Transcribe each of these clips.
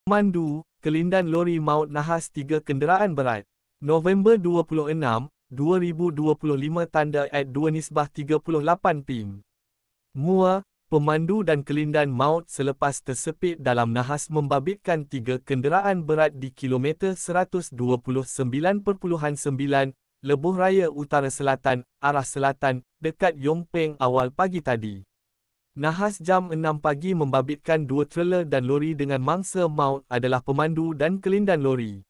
Pemandu, kelindan lori maut nahas 3 kenderaan berat. November 26, 2025 tanda @2/38 pm. Mua, pemandu dan kelindan maut selepas tersepit dalam nahas membabitkan 3 kenderaan berat di kilometer 129.9, Lebuh Raya Utara Selatan, arah selatan, dekat Yong Peng awal pagi tadi. Nahas jam 6 pagi membabitkan 2 trailer dan lori dengan mangsa maut adalah pemandu dan kelindan lori.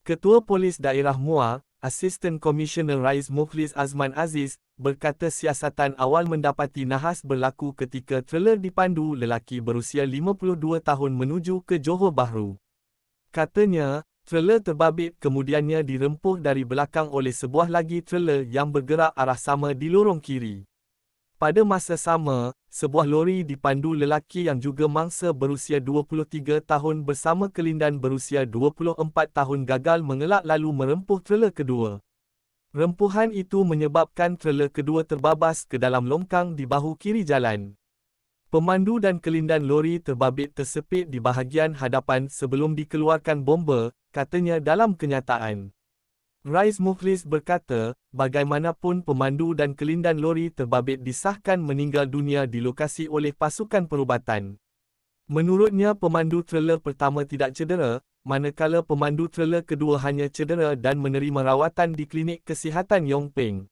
Ketua Polis Daerah Muar, Assistant Commissioner Rais Mukhlis Azman Aziz, berkata siasatan awal mendapati nahas berlaku ketika trailer dipandu lelaki berusia 52 tahun menuju ke Johor Bahru. Katanya, trailer terbabit kemudiannya dirempuh dari belakang oleh sebuah lagi trailer yang bergerak arah sama di lorong kiri. Pada masa sama, sebuah lori dipandu lelaki yang juga mangsa berusia 23 tahun bersama kelindan berusia 24 tahun gagal mengelak lalu merempuh trailer kedua. Rempuhan itu menyebabkan trailer kedua terbabas ke dalam longkang di bahu kiri jalan. Pemandu dan kelindan lori terbabit tersepit di bahagian hadapan sebelum dikeluarkan bomba, katanya dalam kenyataan. Rais Mukhlis berkata, bagaimanapun pemandu dan kelindan lori terbabit disahkan meninggal dunia di lokasi oleh pasukan perubatan. Menurutnya pemandu trailer pertama tidak cedera, manakala pemandu trailer kedua hanya cedera dan menerima rawatan di klinik kesihatan Yong Peng.